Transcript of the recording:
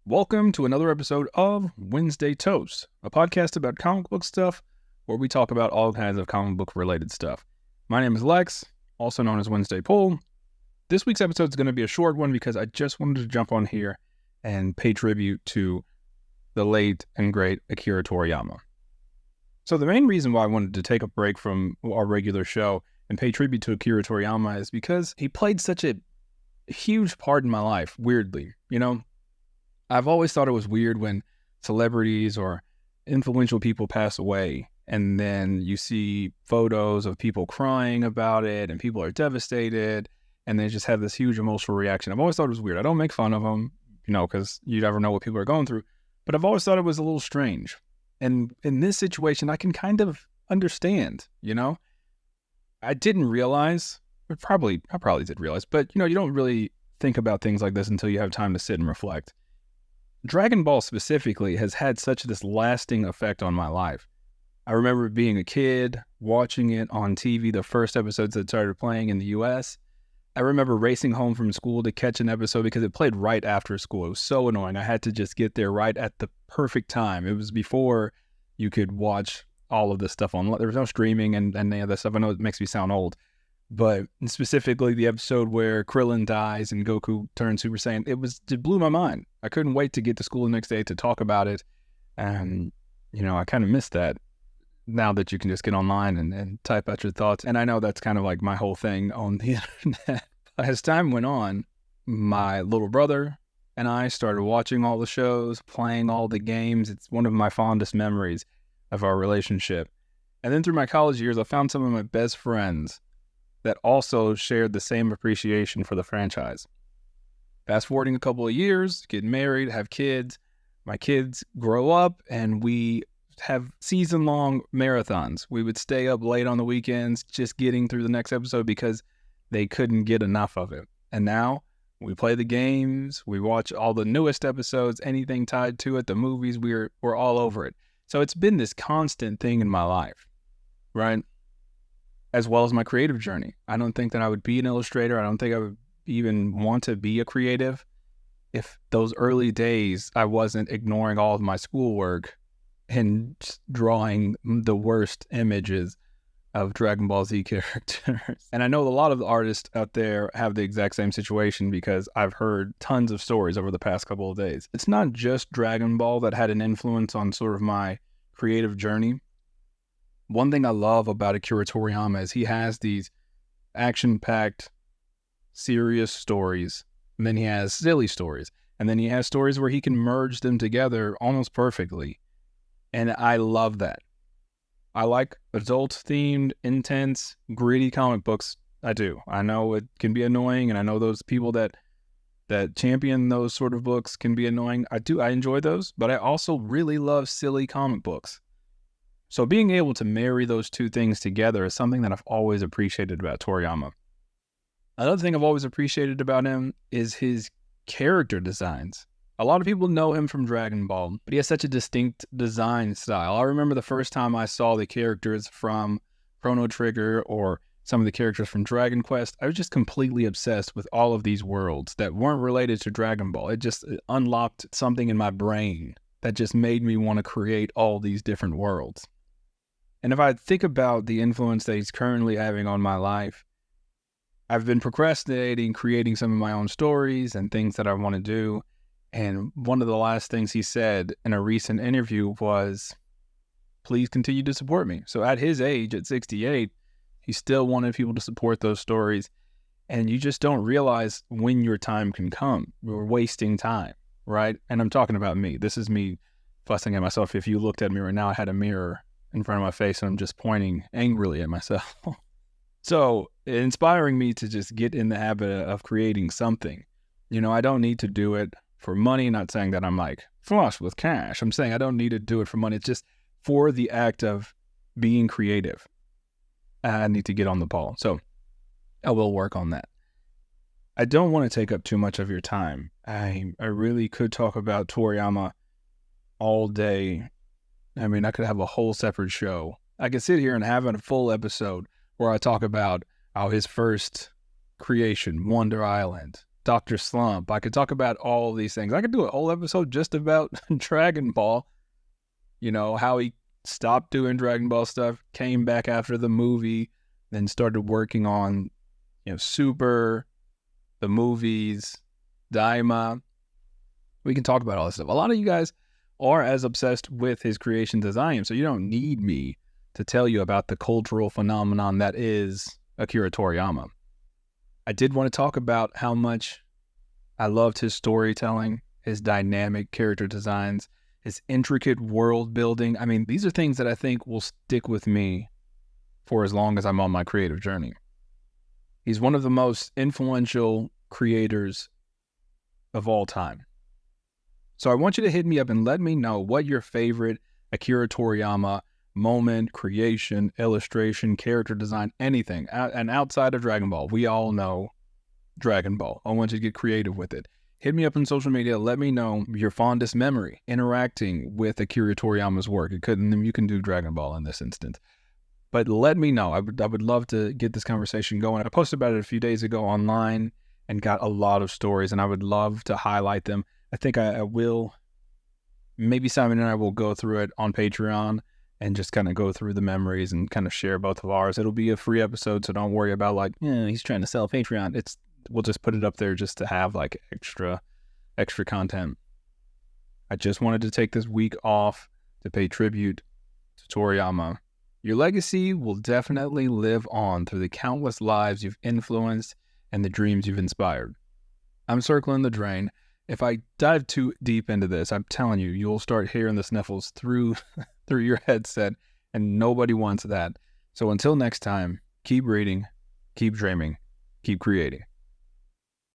Welcome to another episode of Wednesday Toast, a podcast about comic book stuff where we talk about all kinds of comic book related stuff. My name is Lex, also known as Wednesday Poll. This week's episode is going to be a short one because I just wanted to jump on here and pay tribute to the late and great Akira Toriyama. So the main reason why I wanted to take a break from our regular show and pay tribute to Akira Toriyama is because he played such a huge part in my life, weirdly. I've always thought it was weird when celebrities or influential people pass away and then you see photos of people crying about it and people are devastated and they just have this huge emotional reaction. I've always thought it was weird. I don't make fun of them, because you never know what people are going through, but I've always thought it was a little strange. And in this situation, I can kind of understand, I didn't realize, I probably did realize, but you don't really think about things like this until you have time to sit and reflect. Dragon Ball specifically has had such this lasting effect on my life. I remember being a kid, watching it on TV, the first episodes that started playing in the US. I remember racing home from school to catch an episode because it played right after school. It was so annoying. I had to just get there right at the perfect time. It was before you could watch all of this stuff online. There was no streaming and any of that stuff. I know it makes me sound old. But specifically the episode where Krillin dies and Goku turns Super Saiyan, it blew my mind. I couldn't wait to get to school the next day to talk about it. And, I kind of missed that now that you can just get online and type out your thoughts. And I know that's kind of like my whole thing on the internet. As time went on, my little brother and I started watching all the shows, playing all the games. It's one of my fondest memories of our relationship. And then through my college years, I found some of my best friends that also shared the same appreciation for the franchise. Fast forwarding a couple of years, get married, have kids. My kids grow up and we have season-long marathons. We would stay up late on the weekends just getting through the next episode because they couldn't get enough of it. And now we play the games, we watch all the newest episodes, anything tied to it, the movies, we're all over it. So it's been this constant thing in my life, right? As well as my creative journey. I don't think that I would be an illustrator. I don't think I would even want to be a creative if those early days I wasn't ignoring all of my schoolwork and just drawing the worst images of Dragon Ball Z characters. And I know a lot of the artists out there have the exact same situation because I've heard tons of stories over the past couple of days. It's not just Dragon Ball that had an influence on sort of my creative journey. One thing I love about Akira Toriyama is he has these action-packed, serious stories, and then he has silly stories, and then he has stories where he can merge them together almost perfectly. And I love that. I like adult-themed, intense, gritty comic books. I do. I know it can be annoying, and I know those people that champion those sort of books can be annoying. I enjoy those, but I also really love silly comic books. So being able to marry those two things together is something that I've always appreciated about Toriyama. Another thing I've always appreciated about him is his character designs. A lot of people know him from Dragon Ball, but he has such a distinct design style. I remember the first time I saw the characters from Chrono Trigger or some of the characters from Dragon Quest, I was just completely obsessed with all of these worlds that weren't related to Dragon Ball. It just unlocked something in my brain that just made me want to create all these different worlds. And if I think about the influence that he's currently having on my life, I've been procrastinating, creating some of my own stories and things that I want to do. And one of the last things he said in a recent interview was, please continue to support me. So at his age, at 68, he still wanted people to support those stories. And you just don't realize when your time can come. We're wasting time, right? And I'm talking about me. This is me fussing at myself. If you looked at me right now, I had a mirror in front of my face and I'm just pointing angrily at myself. So inspiring me to just get in the habit of creating something. I don't need to do it for money. Not saying that I'm like flush with cash. I'm saying I don't need to do it for money. It's just for the act of being creative. I need to get on the ball. So I will work on that. I don't want to take up too much of your time. I really could talk about Toriyama all day. I mean, I could have a whole separate show. I could sit here and have a full episode where I talk about how his first creation, Wonder Island, Dr. Slump. I could talk about all these things. I could do a whole episode just about Dragon Ball. You know, how he stopped doing Dragon Ball stuff, came back after the movie, then started working on, Super, the movies, Daima. We can talk about all this stuff. A lot of you guys are as obsessed with his creations as I am, so you don't need me to tell you about the cultural phenomenon that is Akira Toriyama. I did want to talk about how much I loved his storytelling, his dynamic character designs, his intricate world building. I mean, these are things that I think will stick with me for as long as I'm on my creative journey. He's one of the most influential creators of all time. So I want you to hit me up and let me know what your favorite Akira Toriyama moment, creation, illustration, character design, anything. And outside of Dragon Ball, we all know Dragon Ball. I want you to get creative with it. Hit me up on social media. Let me know your fondest memory interacting with Akira Toriyama's work. You can do Dragon Ball in this instance. But let me know. I would love to get this conversation going. I posted about it a few days ago online and got a lot of stories, and I would love to highlight them. I think I will. Maybe Simon and I will go through it on Patreon and just kind of go through the memories and kind of share both of ours. It'll be a free episode, so don't worry about he's trying to sell Patreon. We'll just put it up there just to have extra content. I just wanted to take this week off to pay tribute to Toriyama. Your legacy will definitely live on through the countless lives you've influenced and the dreams you've inspired. I'm circling the drain. If I dive too deep into this, I'm telling you, you'll start hearing the sniffles through your headset, and nobody wants that. So until next time, keep reading, keep dreaming, keep creating.